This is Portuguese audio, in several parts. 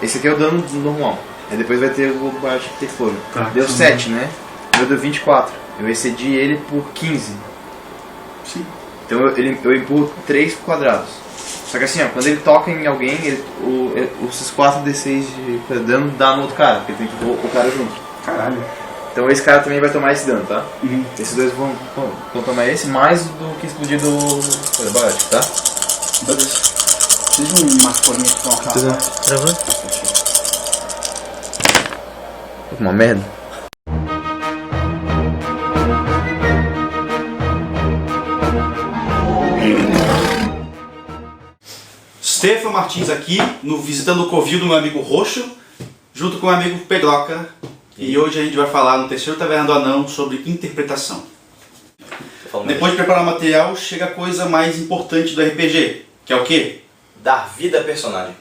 Esse aqui é o dano normal. Aí depois vai ter o baixo que tem fogo. Tá. Deu 7, né? Eu deu 24. Eu excedi ele por 15. Sim. Então eu empurro 3 quadrados. Só que assim, ó, quando ele toca em alguém, esses 4d6 de dano dá no outro cara, porque tem que pôr o cara junto. Caralho. Então esse cara também vai tomar esse dano, tá? Uhum. Esses dois vão tomar esse, mais do que explodir do baixo, tá? Beleza. Preciso umas folhinhas pra colocar. Gravando? Uma merda. Stefan Martins aqui, no Visitando o Covil do meu amigo Roxo, junto com o meu amigo Pedroca. E hoje a gente vai falar no terceiro Taverna do Anão sobre interpretação. Depois de preparar o material, chega a coisa mais importante do RPG, que é o quê? Dar vida a personagem.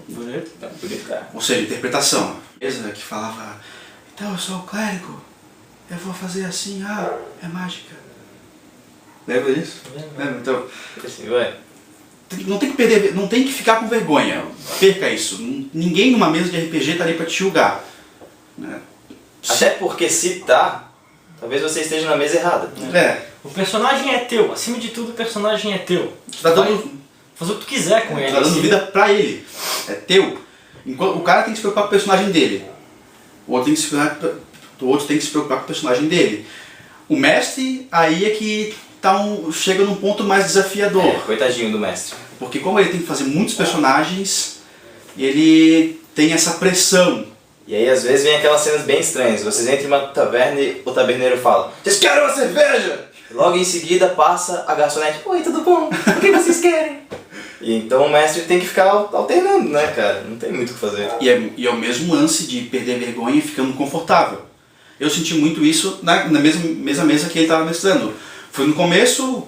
Bonito. Bonito, cara. Ou seja, interpretação. Beleza, que falava, então eu sou o clérigo, eu vou fazer assim, é mágica. Lembra disso? Lembra? Então, Assim, vai. não tem que perder, não tem que ficar com vergonha. Perca isso. Ninguém numa mesa de RPG tá ali pra te julgar. Né? Até porque se tá, talvez você esteja na mesa errada. É. O personagem é teu, acima de tudo o personagem é teu. Tu tá dando, Fazer o que tu quiser com ele. tá dando assim. vida pra ele. É teu. O cara tem que se preocupar com o personagem dele. O outro tem que se preocupar com o personagem dele. O mestre, aí é que chega num ponto mais desafiador. Coitadinho do mestre. Porque como ele tem que fazer muitos personagens, ele tem essa pressão. E aí às vezes vem aquelas cenas bem estranhas. Vocês entram em uma taverna e o taberneiro fala: "Vocês querem uma cerveja?" Logo em seguida passa a garçonete: "Oi, tudo bom? O que vocês querem?" E então o mestre tem que ficar alternando, né, cara? Não tem muito o que fazer. E é o mesmo lance de perder vergonha e ficando confortável. Eu senti muito isso na mesma mesa que ele estava mestrando. Foi no começo,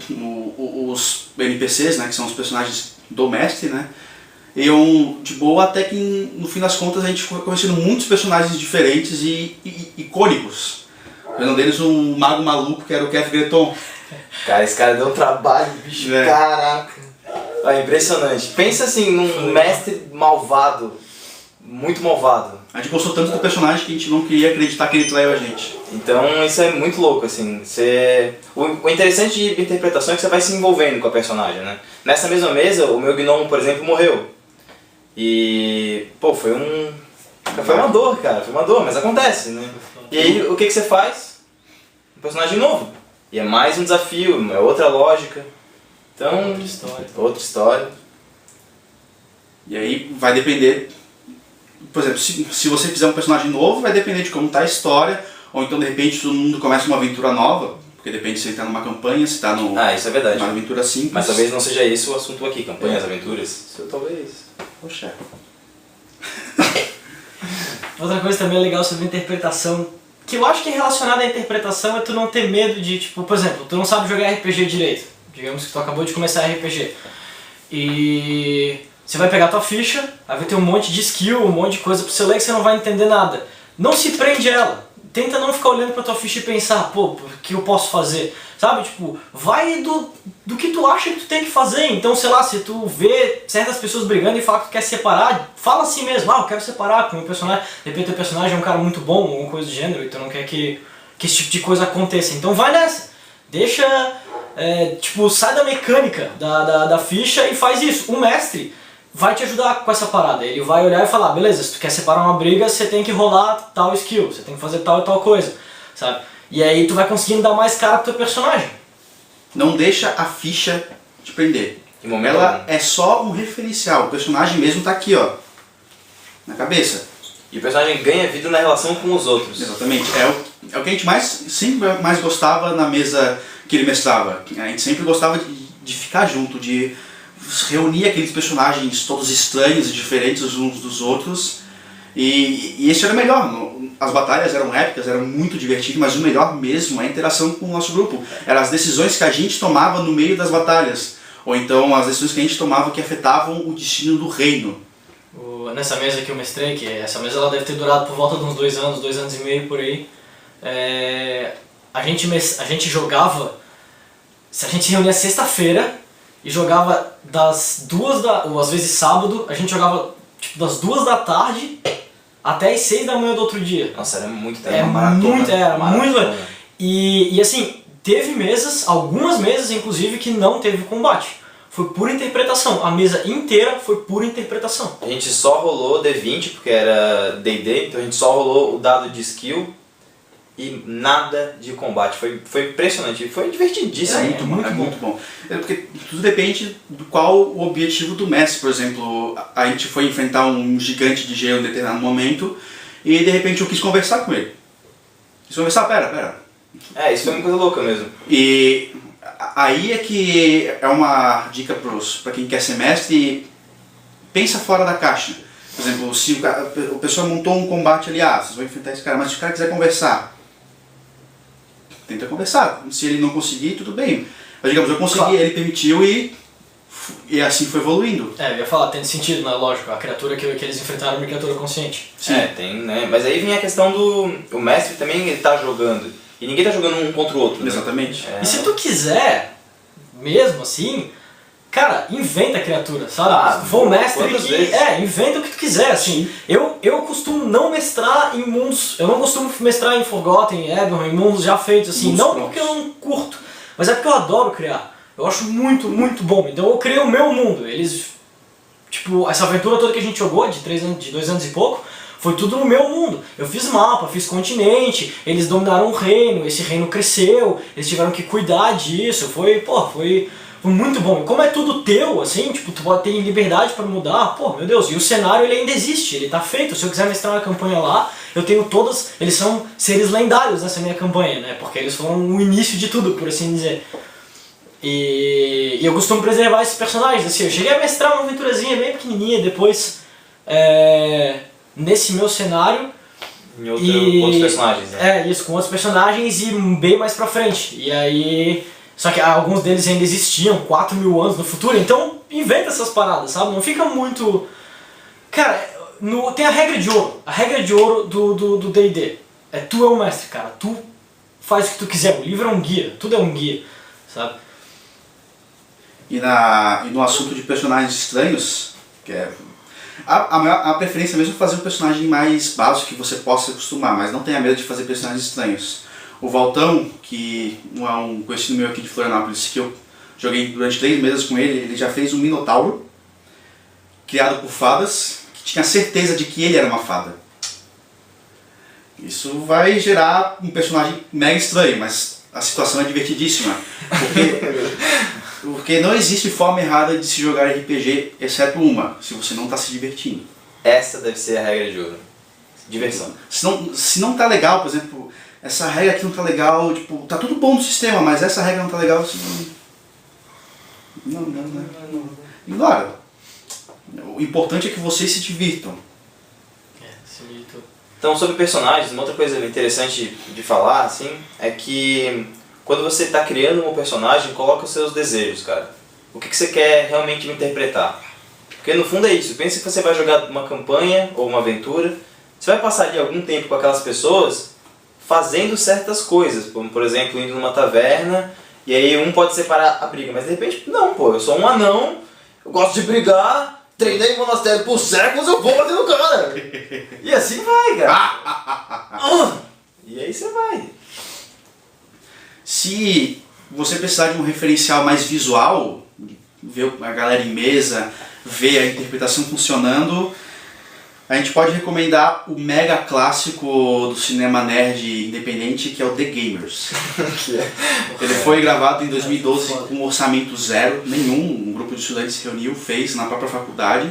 os NPCs, né, que são os personagens do mestre, né, iam de boa até que no fim das contas a gente foi conhecendo muitos personagens diferentes e icônicos. Um deles um mago maluco que era o Kev Greton. Cara, esse cara deu um trabalho, bicho. É. Caraca. É impressionante. Pensa assim num mestre malvado. Muito malvado. A gente gostou tanto do personagem que a gente não queria acreditar que ele traiu a gente. Então isso é muito louco, assim. O interessante de interpretação é que você vai se envolvendo com a personagem, né? Nessa mesma mesa, o meu gnomo, por exemplo, morreu. E, pô, foi uma dor, cara. Foi uma dor, mas acontece, né? E aí, o que você faz? Um personagem novo. E é mais um desafio, é outra lógica. Então, outra história. E aí vai depender... Por exemplo, se você fizer um personagem novo, vai depender de como está a história, ou então de repente todo mundo começa uma aventura nova, porque depende se ele está numa campanha, se está isso é verdade. numa aventura simples. Mas talvez não seja esse o assunto aqui, campanhas, aventuras. Isso, talvez. Poxa. Outra coisa também legal sobre interpretação, que eu acho que é relacionada à interpretação, é tu não ter medo de, tipo, por exemplo, tu não sabe jogar RPG direito. Digamos que tu acabou de começar RPG. E você vai pegar tua ficha, aí vai ter um monte de skill, um monte de coisa pra você ler que você não vai entender nada. Não se prende a ela. Tenta não ficar olhando pra tua ficha e pensar, pô, o que eu posso fazer? Sabe, tipo, vai do que tu acha que tu tem que fazer. Então, sei lá, se tu vê certas pessoas brigando e fala que tu quer separar, fala assim mesmo, eu quero separar com o meu personagem. De repente, teu personagem é um cara muito bom, ou alguma coisa do gênero, e tu não quer que esse tipo de coisa aconteça. Então vai nessa. Deixa, sai da mecânica da ficha e faz isso. O mestre vai te ajudar com essa parada. Ele vai olhar e falar, beleza, se tu quer separar uma briga, você tem que rolar tal skill, você tem que fazer tal e tal coisa, sabe? E aí tu vai conseguindo dar mais cara pro teu personagem. Não deixa a ficha te prender. Em momento Ela algum. é só um referencial, o personagem mesmo tá aqui, ó, na cabeça. E o personagem ganha vida na relação com os outros. Exatamente, é o que a gente sempre mais gostava na mesa que ele mestrava. A gente sempre gostava de ficar junto, de reunir aqueles personagens todos estranhos e diferentes uns dos outros. E esse era o melhor. As batalhas eram épicas, eram muito divertidas, mas o melhor mesmo é a interação com o nosso grupo. Eram as decisões que a gente tomava no meio das batalhas. Ou então as decisões que a gente tomava que afetavam o destino do reino. Nessa mesa que eu mestrei, que essa mesa ela deve ter durado por volta de uns 2 anos e meio por aí, a gente jogava, a gente se reunia sexta-feira e jogava das 2 ou às vezes sábado, a gente jogava tipo, das 2 da tarde até as 6 da manhã do outro dia. Nossa, era muito tempo. É muito, era muito. Maratona. E assim, teve mesas, algumas mesas inclusive, que não teve combate. Foi pura interpretação. A mesa inteira foi pura interpretação. A gente só rolou D20, porque era D&D, então a gente só rolou o dado de skill e nada de combate. Foi impressionante, foi divertidíssimo. É muito bom. Porque tudo depende do qual o objetivo do mestre. Por exemplo, a gente foi enfrentar um gigante de gelo em determinado momento e de repente eu quis conversar com ele. Quis conversar, pera. Isso foi uma coisa louca mesmo. E aí é que é uma dica para quem quer ser mestre: pensa fora da caixa. Por exemplo, se o pessoal montou um combate ali, vocês vão enfrentar esse cara, mas se o cara quiser conversar, tenta conversar. Se ele não conseguir, tudo bem. Mas digamos, eu consegui, ele permitiu e assim foi evoluindo. Eu ia falar, tem sentido, né? Lógico, a criatura que eles enfrentaram é uma criatura consciente. Sim. Tem, né? Mas aí vem a questão do... O mestre também ele tá jogando. E ninguém tá jogando um contra o outro, né? Exatamente. E se tu quiser, mesmo assim, cara, inventa a criatura, sabe? Se tu for um mestre inventa o que tu quiser, assim. Eu costumo não mestrar em mundos, eu não costumo mestrar em Forgotten, Eberron, em mundos já feitos, assim, Mundos não prontos. porque eu não curto, mas é porque eu adoro criar. Eu acho muito, muito bom. Então eu criei o meu mundo. Eles, tipo, essa aventura toda que a gente jogou, de 2 anos e pouco, foi tudo no meu mundo. Eu fiz mapa, fiz continente, eles dominaram um reino, esse reino cresceu, eles tiveram que cuidar disso, foi muito bom. E como é tudo teu, assim, tipo, tu pode ter liberdade pra mudar, meu Deus, e o cenário ele ainda existe, ele tá feito. Se eu quiser mestrar uma campanha lá, eu tenho todas, eles são seres lendários nessa minha campanha, né, porque eles foram o início de tudo, por assim dizer. E eu costumo preservar esses personagens, assim, eu cheguei a mestrar uma aventurazinha bem pequenininha, depois, nesse meu cenário, com outros personagens, né? Isso, com outros personagens e bem mais pra frente. E aí... Só que alguns deles ainda existiam 4.000 anos no futuro, então inventa essas paradas, sabe? Não fica muito... Cara, tem a regra de ouro. A regra de ouro do D&D. Tu é o mestre, cara. Tu faz o que tu quiser. O livro é um guia. Tudo é um guia, sabe? E no assunto de personagens estranhos, que é... A preferência mesmo é fazer um personagem mais básico que você possa acostumar, mas não tenha medo de fazer personagens estranhos. O Valtão, que é um conhecido meu aqui de Florianópolis, que eu joguei durante 3 meses com ele já fez um Minotauro, criado por fadas, que tinha certeza de que ele era uma fada. Isso vai gerar um personagem mega estranho, mas a situação é divertidíssima. Porque não existe forma errada de se jogar RPG, exceto uma, se você não está se divertindo. Essa deve ser a regra de ouro. Diversão. Se não tá legal, por exemplo, essa regra aqui não tá legal, tipo, tá tudo bom no sistema, mas essa regra não tá legal, você não. Ignora. O importante é que vocês se divirtam. Então, sobre personagens, uma outra coisa interessante de falar, assim, é que quando você está criando um personagem, coloca os seus desejos, cara. O que você quer realmente interpretar. Porque no fundo é isso. Pensa que você vai jogar uma campanha ou uma aventura, você vai passar ali algum tempo com aquelas pessoas fazendo certas coisas. Como, por exemplo, indo numa taverna, e aí um pode separar a briga, mas de repente, não, eu sou um anão, eu gosto de brigar, treinei em monastério por séculos, eu vou bater no cara. E assim vai, cara. E aí você vai. Se você precisar de um referencial mais visual, ver a galera em mesa, ver a interpretação funcionando, a gente pode recomendar o mega clássico do cinema nerd independente, que é o The Gamers. Ele foi gravado em 2012 com um orçamento zero, nenhum. Um grupo de estudantes se reuniu, fez na própria faculdade.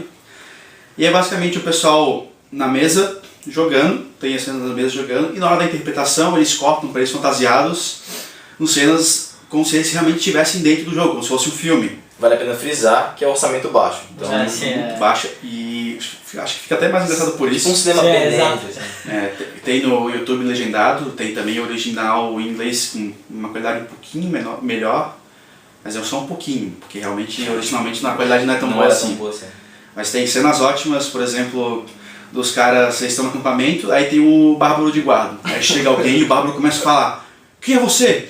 E é basicamente o pessoal na mesa jogando, tem as cenas na mesa jogando, e na hora da interpretação eles cortam para eles fantasiados em cenas como se eles realmente estivessem dentro do jogo, como se fosse um filme. Vale a pena frisar que é orçamento baixo. Então, muito baixa, e acho que fica até mais engraçado por isso. Tipo um cinema pendente. Tem no YouTube legendado, tem também o original em inglês com uma qualidade um pouquinho melhor, mas é só um pouquinho, porque realmente originalmente a qualidade não é tão boa assim. Mas tem cenas ótimas, por exemplo, dos caras, vocês estão no acampamento, aí tem o bárbaro de guarda. Aí chega alguém e o bárbaro começa a falar: quem é você?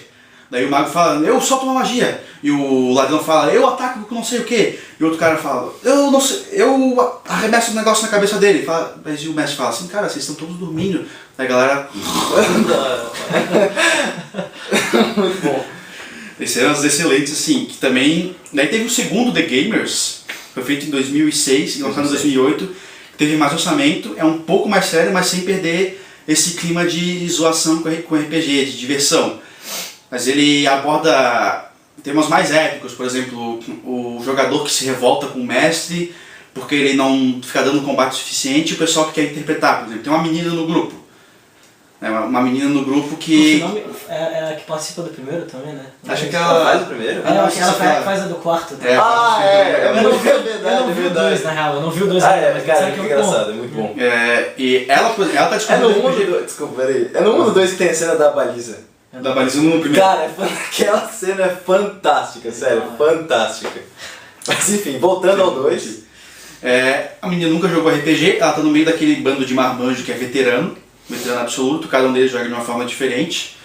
Daí o mago fala, eu solto uma magia. E o ladrão fala, eu ataco com não sei o que. E outro cara fala, eu não sei, eu arremesso um negócio na cabeça dele. Fala, mas o mestre fala assim, cara, vocês estão todos dormindo. Daí a galera... Muito bom. Esses eram os excelentes, assim, que também... Daí teve o segundo The Gamers, foi feito em 2006 e lançado em 2008. Teve mais orçamento, é um pouco mais sério, mas sem perder esse clima de zoação com RPG, de diversão. Mas ele aborda temas mais épicos, por exemplo, o jogador que se revolta com o mestre porque ele não fica dando combate suficiente e o pessoal que quer interpretar. Por exemplo, tem uma menina no grupo. Uma menina no grupo que... O final é a que participa do primeiro também, né? Acho que Ela ela... faz o primeiro? Ela faz a do quarto. Né? É Eu não vi verdade. o 2, na real. Eu não vi o 2 Ah, ainda, é, mas cara, sabe é que muito é muito bom. engraçado, é muito bom. E ela tá É descobrindo... no 1 do 2, desculpa, peraí. É no 1 do 2 que tem a cena da baliza. Da baliza no primeiro. Cara, aquela cena é fantástica, sério, fantástica. Mas enfim, voltando ao 2. A menina nunca jogou RPG, ela tá no meio daquele bando de marmanjo que é veterano absoluto, cada um deles joga de uma forma diferente.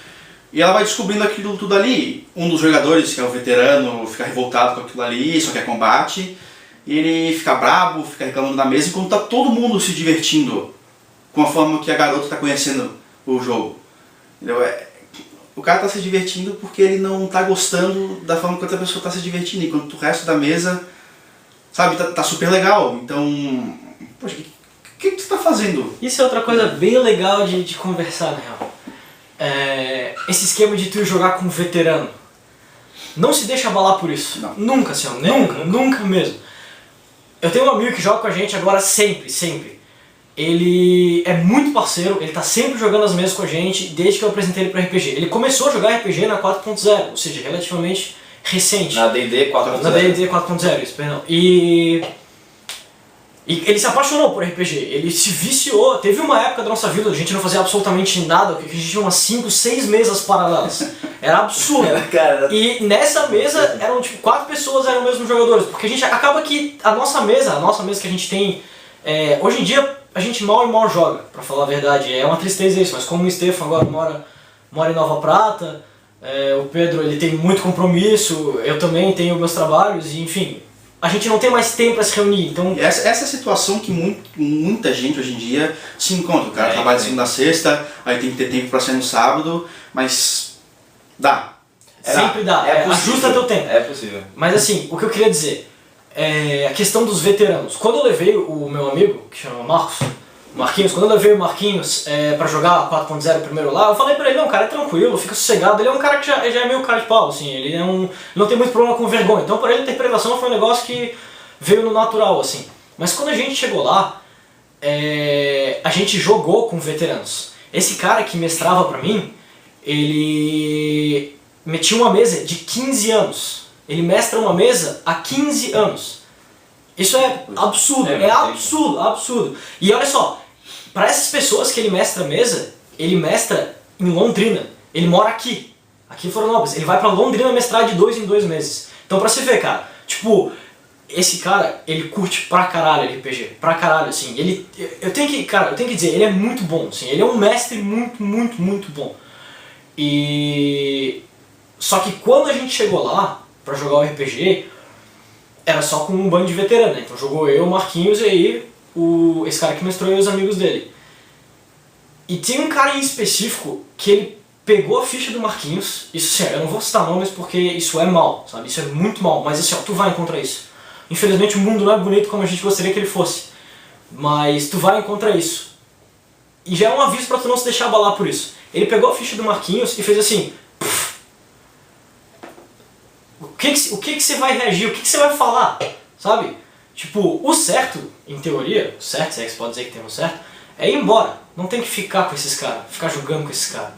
E ela vai descobrindo aquilo tudo ali. Um dos jogadores, que é o veterano, fica revoltado com aquilo ali, só quer combate. E ele fica brabo, fica reclamando da mesa, enquanto tá todo mundo se divertindo com a forma que a garota tá conhecendo o jogo. Entendeu? O cara tá se divertindo porque ele não tá gostando da forma que outra pessoa tá se divertindo, enquanto o resto da mesa, sabe, tá super legal. Então, poxa, o que tu tá fazendo? Isso é outra coisa bem legal de conversar, na real. Esse esquema de tu jogar com um veterano. Não se deixa abalar por isso. Não. Nunca, senhor. Nunca mesmo. Eu tenho um amigo que joga com a gente agora sempre. Ele é muito parceiro, ele tá sempre jogando as mesas com a gente desde que eu apresentei ele para RPG. Ele começou a jogar RPG na 4.0, ou seja, relativamente recente. Na D&D 4.0. Na D&D 4.0, isso, perdão. E ele se apaixonou por RPG, ele se viciou. Teve uma época da nossa vida, a gente não fazia absolutamente nada, porque a gente tinha umas 5, 6 mesas paralelas. Era absurdo. E nessa mesa, eram tipo 4 pessoas eram mesmo jogadores, porque a gente acaba que a nossa mesa que a gente tem, hoje em dia a gente mal joga, pra falar a verdade. É uma tristeza isso, mas como o Stefan agora mora em Nova Prata, o Pedro ele tem muito compromisso, eu também tenho meus trabalhos, e enfim, a gente não tem mais tempo para se reunir, então... Essa é a situação que muita gente hoje em dia se encontra. O cara trabalha de segunda a sexta, aí tem que ter tempo para sair no sábado, mas dá. Sempre dá, ajusta teu tempo. É possível. Mas assim, o que eu queria dizer, a questão dos veteranos. Quando eu levei o meu amigo, que chama Marquinhos, quando eu levei o Marquinhos pra jogar 4.0 primeiro lá, eu falei pra ele, não, cara, é tranquilo, fica sossegado. Ele é um cara que já é meio cara de pau, assim, ele não tem muito problema com vergonha. Então pra ele a interpretação foi um negócio que veio no natural, assim. Mas quando a gente chegou lá, a gente jogou com veteranos. Esse cara que mestrava pra mim, ele metia uma mesa de 15 anos. Ele mestra uma mesa há 15 anos. Isso é absurdo, absurdo. E olha só, para essas pessoas que ele mestra a mesa, ele mestra em Londrina. Ele mora aqui em Florianópolis. Ele vai pra Londrina mestrar de 2 em 2 meses. Então pra você ver, cara, tipo, esse cara, ele curte pra caralho RPG. Pra caralho, assim. Eu tenho que dizer, ele é muito bom, assim. Ele é um mestre muito bom. Só que quando a gente chegou lá pra jogar o RPG, era só com um bando de veteranos, né? Então jogou eu, o Marquinhos e aí esse cara que mestrou e os amigos dele. E tem um cara em específico que ele pegou a ficha do Marquinhos, isso assim, eu não vou citar nomes porque isso é mal, sabe? Isso é muito mal, mas assim, ó, tu vai encontrar isso. Infelizmente o mundo não é bonito como a gente gostaria que ele fosse, mas tu vai encontrar isso. E já é um aviso pra tu não se deixar abalar por isso. Ele pegou a ficha do Marquinhos e fez assim... O que você vai reagir? O que você vai falar? Sabe? Tipo, o certo, em teoria, o certo, se é que você pode dizer que tem um certo, é ir embora. Não tem que ficar com esses caras, ficar jogando com esses caras.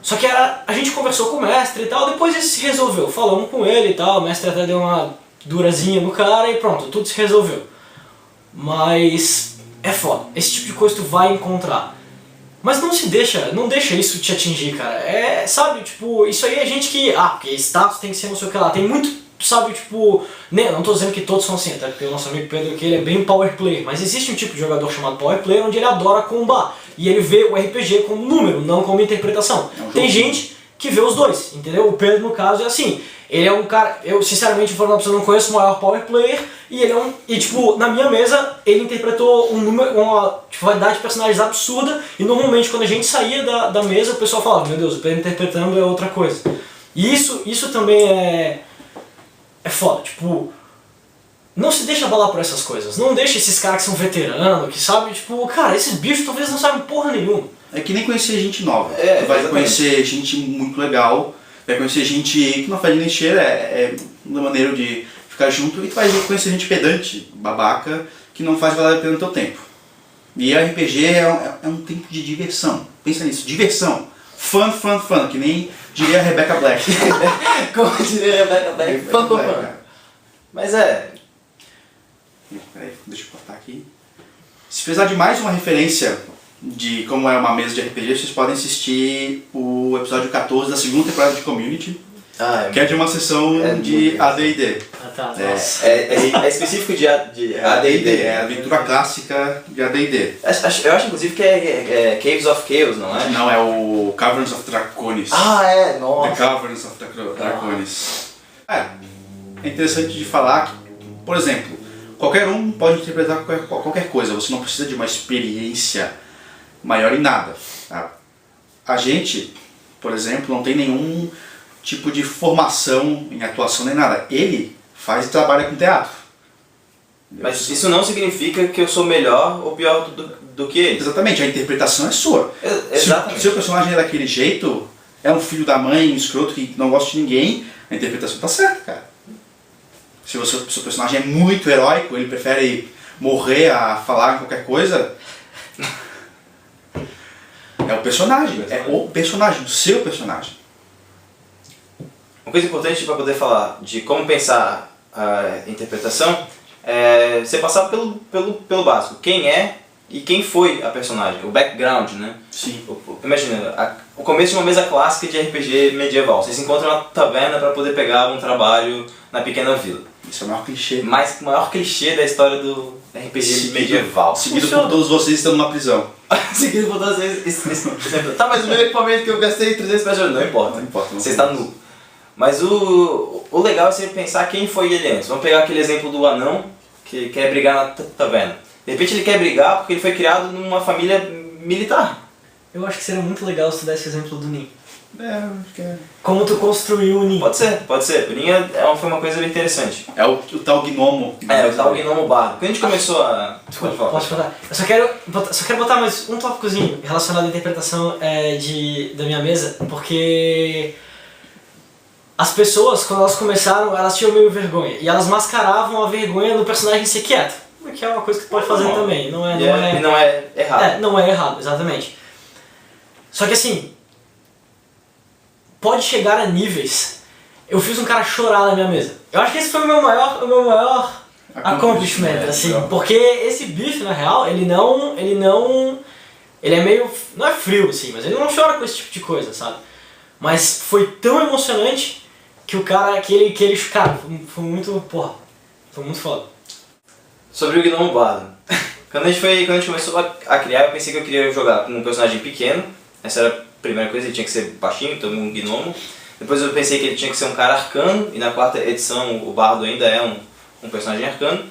Só que a gente conversou com o mestre e tal, depois ele se resolveu. Falamos com ele e tal, o mestre até deu uma durazinha no cara e pronto, tudo se resolveu. Mas é foda, esse tipo de coisa tu vai encontrar. Mas não deixa isso te atingir, cara. Sabe, tipo, isso aí é gente que... porque status tem que ser não sei o que lá. Tem muito, sabe, tipo... Não tô dizendo que todos são assim, até porque o nosso amigo Pedro aqui, ele é bem power player. Mas existe um tipo de jogador chamado power player onde ele adora combar. E ele vê o RPG como número, não como interpretação. Tem gente que vê os dois, entendeu? O Pedro, no caso, é assim, ele é um cara, eu sinceramente, falando pra você, não conheço o maior power player, e ele é e tipo, na minha mesa, ele interpretou uma tipo, variedade de personagens absurda, e normalmente quando a gente saía da mesa, o pessoal falava, meu Deus, o Pedro interpretando é outra coisa. E isso também é foda, tipo, não se deixa abalar por essas coisas, não deixa esses caras que são veteranos, que sabem, tipo, cara, esses bichos talvez não sabem porra nenhuma. É que nem conhecer gente nova. Tu vai exatamente. conhecer gente muito legal, vai conhecer gente que não faz nem cheiro, é uma maneira de ficar junto, e tu vai conhecer gente pedante, babaca, que não faz valer a pena o teu tempo. E RPG é um tempo de diversão. Pensa nisso, diversão. Fun, que nem diria a Rebecca Black. Como diria a Rebecca Black, fun. Mas Peraí, deixa eu cortar aqui. Se precisar de mais uma referência de como é uma mesa de RPG, vocês podem assistir o episódio 14 da segunda temporada de Community, que é de uma sessão de AD&D. Ah, tá, nossa. É específico de AD&D. É a aventura clássica de AD&D. Eu acho inclusive que é Caves of Chaos, não é? Não, é o Caverns of Draconis. É, The nossa. Caverns of Draconis. É interessante de falar que, por exemplo, qualquer um pode interpretar qualquer coisa, você não precisa de uma experiência maior em nada. Tá? A gente, por exemplo, não tem nenhum tipo de formação em atuação nem nada. Ele faz e trabalha com teatro. Mas isso não significa que eu sou melhor ou pior do que ele. Exatamente, a interpretação é sua. Exatamente. Se o personagem é daquele jeito, é um filho da mãe, um escroto que não gosta de ninguém, a interpretação tá certa, cara. Se o seu personagem é muito heróico, ele prefere morrer a falar qualquer coisa, é o personagem, o seu personagem. Uma coisa importante para poder falar de como pensar a interpretação é você passar pelo básico. Quem é e quem foi a personagem, o background, né? Sim. Imagina, o começo de uma mesa clássica de RPG medieval. Vocês se encontram na taverna para poder pegar um trabalho na pequena vila. Isso é o maior clichê. O maior clichê da história do RPG medieval. Seguido por todos vocês estando numa prisão. Seguido por todos vocês. Tá, mas o meu equipamento que eu gastei 300 peças, não importa. Não importa. Você está nu. Mas o legal é você pensar quem foi ele antes. Vamos pegar aquele exemplo do anão que quer brigar na taverna. De repente ele quer brigar porque ele foi criado numa família militar. Eu acho que seria muito legal se tu desse o exemplo do Nin. Acho que é. Como tu construiu o Nin. Pode ser. O Ninha foi uma coisa bem interessante. É o tal gnomo. O tal gnomo bardo. Quando a gente começou a... Pode falar. Posso botar? Eu só quero botar mais um tópicozinho relacionado à interpretação da minha mesa, porque as pessoas, quando elas começaram, elas tinham meio vergonha. E elas mascaravam a vergonha do personagem ser quieto. Que é uma coisa que tu pode fazer também. E não é errado. Não é errado, exatamente. Só que assim, pode chegar a níveis. Eu fiz um cara chorar na minha mesa. Eu acho que esse foi o meu maior accomplishment, assim, porque esse bicho, na real, ele é meio, não é frio, assim, mas ele não chora com esse tipo de coisa, sabe? Mas foi tão emocionante que o cara, cara, foi muito foda. Sobre o Gnomo Bardo. Quando a gente começou a criar, eu pensei que eu queria jogar com um personagem pequeno. Essa era a primeira coisa, ele tinha que ser baixinho, então um gnomo. Depois eu pensei que ele tinha que ser um cara arcano, e na quarta edição o Bardo ainda é um personagem arcano.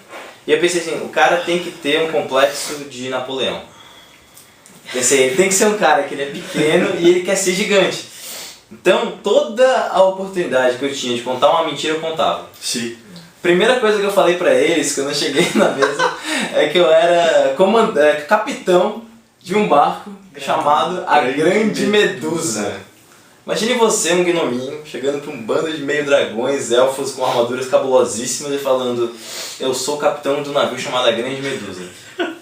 E eu pensei assim, o cara tem que ter um complexo de Napoleão. Pensei, ele tem que ser um cara que ele é pequeno e ele quer ser gigante. Então toda a oportunidade que eu tinha de contar uma mentira eu contava. Sim. Primeira coisa que eu falei pra eles quando eu cheguei na mesa é que eu era capitão de um barco chamado a Grande Medusa. Imagine você, um gnominho, chegando pra um bando de meio dragões, elfos com armaduras cabulosíssimas e falando: eu sou o capitão do navio chamado a Grande Medusa.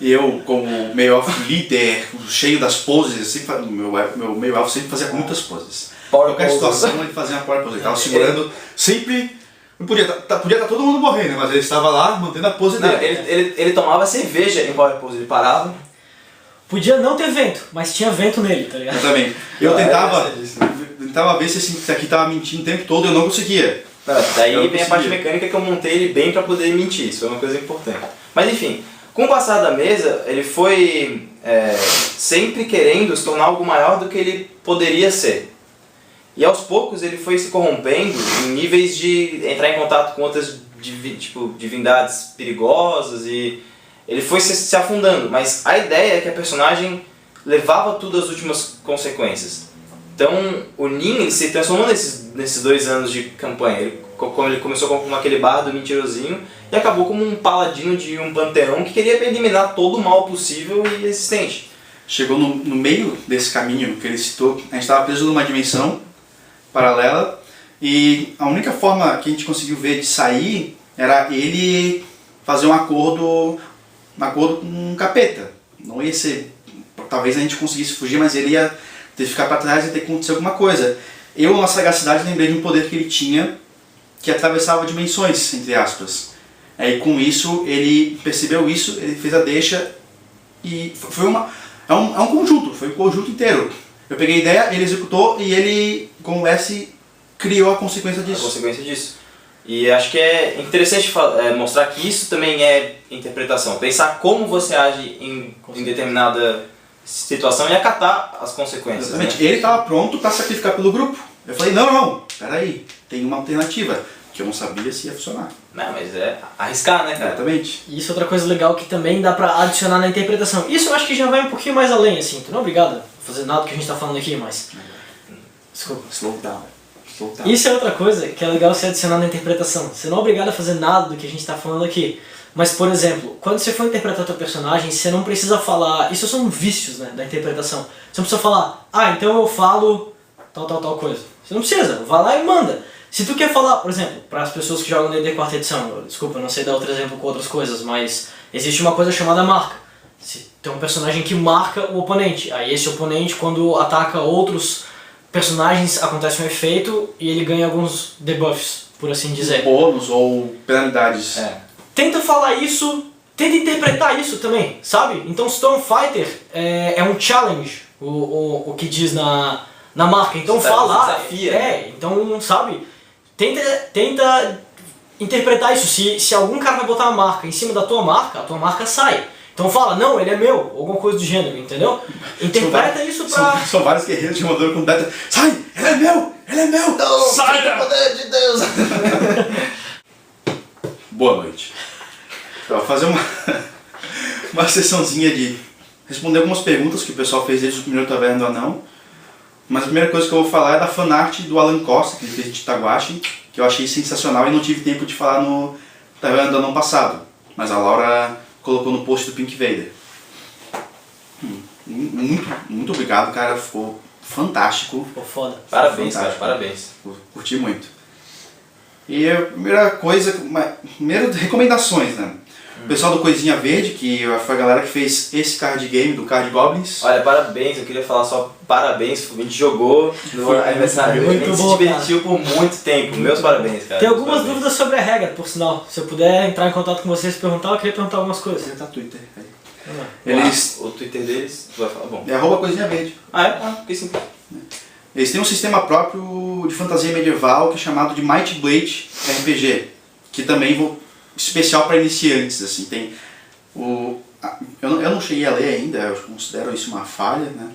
E eu, como meio elfo líder, cheio das poses, meu meio elfo sempre fazia muitas poses. Qualquer situação ele fazia uma power pose, ele estava segurando sempre. Podia estar todo mundo morrendo, mas ele estava lá mantendo a pose dele. Ele tomava cerveja em power pose, ele parava. Podia não ter vento, mas tinha vento nele, tá ligado? Exatamente. Eu tentava ver se esse aqui estava mentindo o tempo todo e eu não conseguia. Daí vem a parte mecânica que eu montei ele bem para poder mentir, isso foi uma coisa importante. Mas enfim, com o passar da mesa, ele foi sempre querendo se tornar algo maior do que ele poderia ser. E aos poucos ele foi se corrompendo em níveis de entrar em contato com outras divindades perigosas e ele foi se afundando. Mas a ideia é que a personagem levava tudo às últimas consequências. Então o Nin ele se transformou nesses 2 anos de campanha. Ele começou como aquele bardo mentirosinho e acabou como um paladino de um panteão que queria eliminar todo o mal possível e existente. Chegou no meio desse caminho que ele citou, a gente estava preso numa dimensão paralela e a única forma que a gente conseguiu ver de sair era ele fazer um acordo com um capeta. Não ia ser, talvez a gente conseguisse fugir, mas ele ia ter que ficar para trás e ter que acontecer alguma coisa. Eu, na sagacidade, lembrei de um poder que ele tinha que atravessava dimensões, entre aspas. Aí com isso, ele percebeu isso, ele fez a deixa e é um conjunto, foi um conjunto inteiro. Eu peguei a ideia, ele executou e ele, com o S, criou a consequência disso. A consequência disso. E acho que é interessante mostrar que isso também é interpretação. Pensar como você age em determinada situação e acatar as consequências. Exatamente. Né? Ele estava pronto para sacrificar pelo grupo. Eu falei, não, peraí, tem uma alternativa. Que eu não sabia se ia funcionar. Não, mas é arriscar, né, cara? Exatamente. E isso é outra coisa legal que também dá pra adicionar na interpretação. Isso eu acho que já vai um pouquinho mais além, assim. Tu não é obrigado a fazer nada do que a gente tá falando aqui, mas... Desculpa. Slow down. Isso é outra coisa que é legal você adicionar na interpretação. Você não é obrigado a fazer nada do que a gente tá falando aqui. Mas, por exemplo, quando você for interpretar teu personagem, você não precisa falar... Isso são vícios, né, da interpretação. Você não precisa falar, então eu falo tal coisa. Você não precisa, vai lá e manda. Se tu quer falar, por exemplo, para as pessoas que jogam D&D 4ª edição, desculpa, eu não sei dar outro exemplo com outras coisas, mas existe uma coisa chamada marca. Se tem um personagem que marca o oponente, aí esse oponente, quando ataca outros personagens, acontece um efeito e ele ganha alguns debuffs, por assim dizer. Bônus ou penalidades. Tenta falar isso, tenta interpretar isso também, sabe? Então Stormfighter é um challenge, o que diz na marca, então Você fala, desafia, então, sabe? Tenta interpretar isso. Se algum cara vai botar uma marca em cima da tua marca, a tua marca sai. Então fala, não, ele é meu, alguma coisa do gênero, entendeu? Interpreta isso pra... São vários guerreiros de armadura completa. Sai, ele é meu! Não, sai! poder de Deus! Boa noite. Eu vou fazer uma sessãozinha de responder algumas perguntas que o pessoal fez desde o primeiro Taverna do Anão. Mas a primeira coisa que eu vou falar é da fanart do Alan Costa, que ele fez de Itaguachi, que eu achei sensacional e não tive tempo de falar no Taverna do Anão passado. Mas a Laura colocou no post do Pink Vader. Muito obrigado, cara. Ficou fantástico. Ficou foda. Parabéns, Fantástico. cara, parabéns. Curti muito. E a primeira coisa, primeiro recomendações, né? O pessoal do Coisinha Verde, que foi a galera que fez esse card game do Card Goblins. Olha, parabéns, eu queria falar só parabéns, a gente jogou no aniversário, a gente se divertiu por muito tempo, meus parabéns, cara. Tem algumas dúvidas sobre a regra, por sinal. Se eu puder entrar em contato com vocês e perguntar, eu queria perguntar algumas coisas. Você tá Twitter aí. O Twitter deles, tu vai falar, bom. É @Coisinha Verde. Que simples. Eles têm um sistema próprio de fantasia medieval que é chamado de Might Blade RPG, que também especial para iniciantes, assim, tem eu não cheguei a ler ainda, eu considero isso uma falha, né,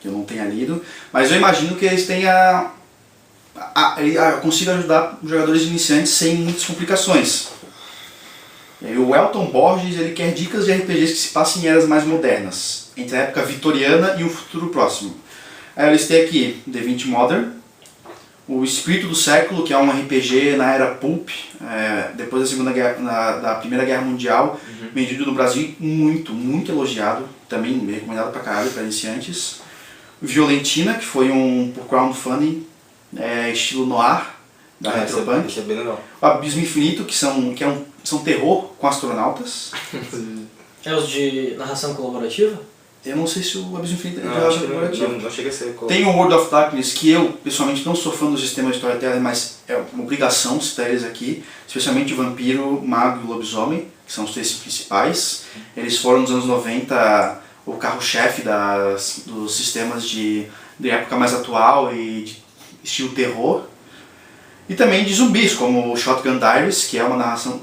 que eu não tenha lido, mas eu imagino que eles tenham consigam ajudar os jogadores iniciantes sem muitas complicações. E o Elton Borges, ele quer dicas de RPGs que se passem em eras mais modernas, entre a época vitoriana e um futuro próximo. Aí eles têm aqui D20 Modern, o Espírito do Século, que é um RPG na era Pulp, depois da Primeira Guerra Mundial, vendido no Brasil, muito elogiado, também recomendado pra caralho para iniciantes. Violentina, que foi por crowdfunding, estilo noir, da Retropunk. Isso é bem legal. O Abismo Infinito, que são terror com astronautas. É os de narração colaborativa? Eu não sei se o Abismo Infinito é de Não, narração colaborativa. não chega a ser Tem o World of Darkness, que eu, pessoalmente, não sou fã do sistema de storytelling, mas é uma obrigação citar eles aqui, especialmente o Vampiro, Mago e o Lobisomem, que são os 3 principais. Eles foram, nos anos 90, o carro-chefe dos sistemas de época mais atual e de estilo terror. E também de zumbis, como o Shotgun Diaries, que é uma narração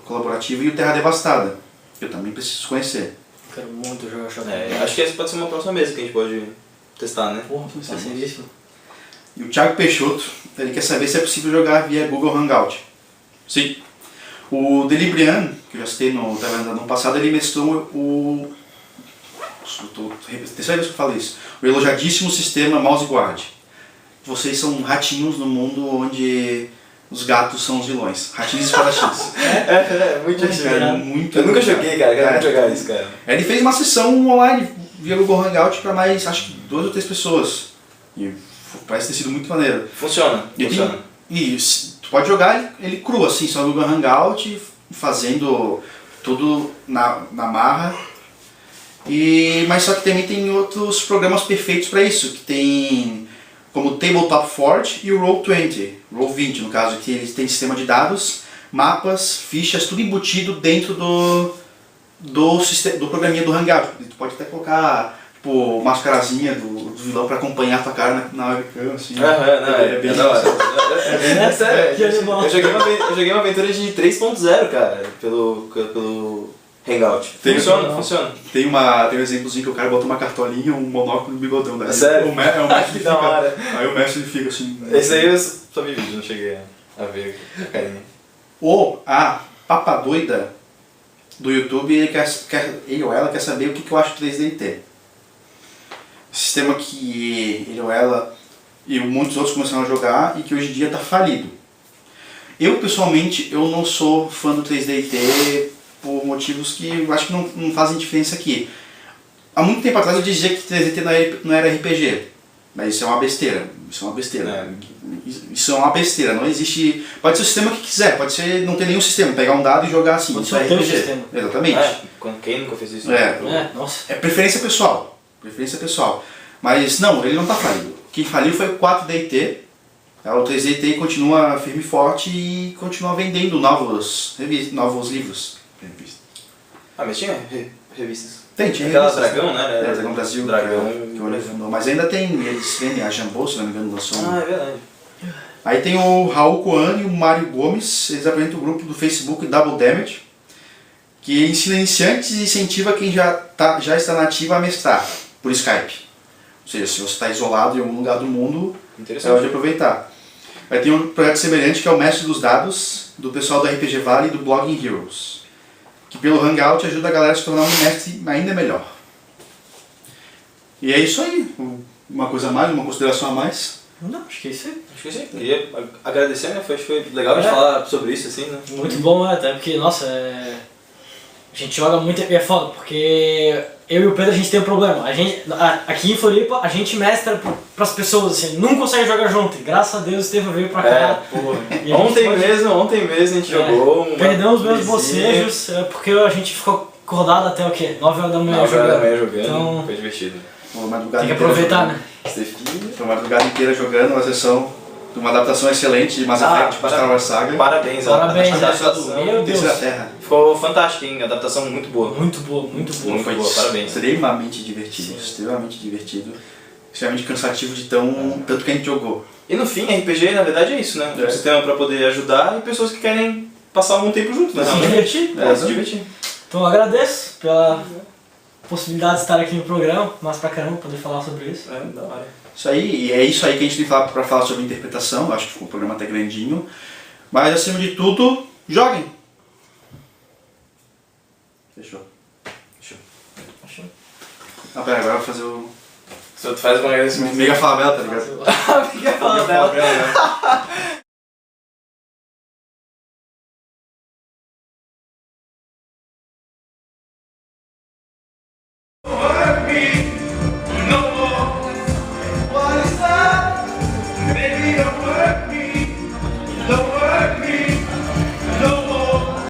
colaborativa, e o Terra Devastada, que eu também preciso conhecer. Quero muito jogar Shotgun. Acho que essa pode ser uma próxima mesa que a gente pode testar, né? Porra, isso é seríssimo. E o Thiago Peixoto, ele quer saber se é possível jogar via Google Hangout. Sim. O Delibrian, que eu já citei no ano passado, ele mestrou o... Terceira vez que eu falo isso. O elogiadíssimo sistema Mouse Guard. Vocês são ratinhos no mundo onde os gatos são os vilões. Ratinhos e espadachins. Muito divertido. Muito Eu nunca legal. joguei, cara. Quero muito jogar isso, cara. Ele fez uma sessão online via Google Hangout para mais, acho que 2 ou 3 pessoas. E parece ter sido muito maneiro. Funciona. Funciona. E tu pode jogar ele cru, assim, só no Google Hangout, fazendo tudo na marra. Mas só que também tem outros programas perfeitos para isso, que tem como o Tabletop Forge e o Roll20, Roll20 no caso, que eles têm sistema de dados, mapas, fichas, tudo embutido dentro do programinha do Hangout. Tu pode até colocar tipo, mascarazinha do vilão para acompanhar a tua cara na webcam, assim. É bem da hora. É sério, Que animal. eu joguei uma aventura de 3.0, cara, pelo Hangout. Funciona. Tem um exemplozinho que o cara bota uma cartolinha, um monóculo e um bigodão. Daí Sério? É o mestre Que da hora. Aí o mestre fica assim... Esse aí eu só vi vídeo, não cheguei a ver a carinha. Ou a Papa Doida do YouTube, ele ou ela quer saber o que eu acho do 3DT. Sistema que ele ou ela e muitos outros começaram a jogar e que hoje em dia está falido. Eu, pessoalmente, eu não sou fã do 3DT por motivos que eu acho que não fazem diferença aqui. Há muito tempo atrás eu dizia que 3DT não era RPG, mas isso é uma besteira. Isso é uma besteira, não existe... Pode ser o sistema que quiser, pode ser não ter nenhum sistema, pegar um dado e jogar assim, Pode isso é só ter um RPG. sistema. Exatamente. Quem nunca fez isso? Nossa. É preferência pessoal. Mas não, ele não está falido. Quem faliu foi o 4DT. O 3DT continua firme e forte e continua vendendo novos livros. Mas tinha revistas. Tinha Aquela revistas, Dragão, né? Dragão Brasil, Dragão. que o Olho fundou. Mas ainda tem, eles vendem a Jambô, se não me engano, lançou. É verdade. Aí tem o Raul Coan e o Mário Gomes, eles apresentam o grupo do Facebook Double Damage, que ensina iniciantes e incentiva quem já está na ativa a mestrar, por Skype. Ou seja, se você está isolado em algum lugar do mundo, é hora de aproveitar. Aí tem um projeto semelhante que é o Mestre dos Dados, do pessoal do RPG Valley e do Blogging Heroes, que pelo Hangout ajuda a galera a se tornar um mestre ainda melhor. E é isso aí. Uma coisa a mais, uma consideração a mais. Não, acho que é isso aí. Queria agradecer, né? Foi legal de falar sobre isso, assim, né? Muito bom, né? Até porque, nossa, a gente joga muito e é foda, porque eu e o Pedro a gente tem um problema. Aqui em Floripa a gente mestra pras pessoas, assim, não consegue jogar junto. E graças a Deus o Estevão veio pra cá. Ontem mesmo a gente jogou. Perdemos os meus bocejos, porque a gente ficou acordado até o quê? 9 horas da manhã jogando. Então, foi divertido. Tem que aproveitar, né? Foi uma madrugada inteira jogando uma sessão de uma adaptação excelente de Mass Effect para Star Wars Saga. Parabéns, meu Deus. Ficou fantástico, hein? Adaptação muito boa. Muito boa. Parabéns. Extremamente divertido, extremamente cansativo de tanto que a gente jogou. E no fim, RPG na verdade é isso, né? Um sistema para poder ajudar e pessoas que querem passar algum tempo juntos, né? Se divertir. Então eu agradeço pela possibilidade de estar aqui no programa, mas pra caramba poder falar sobre isso. Da hora. Isso aí, e é isso aí que a gente tem para falar sobre interpretação. Acho que ficou um programa até grandinho. Mas acima de tudo, joguem! Fechou. Ah, pera, agora eu vou fazer o... Se tu faz um agradecimento. Mega Falabella, tá ligado? Mega Falabella.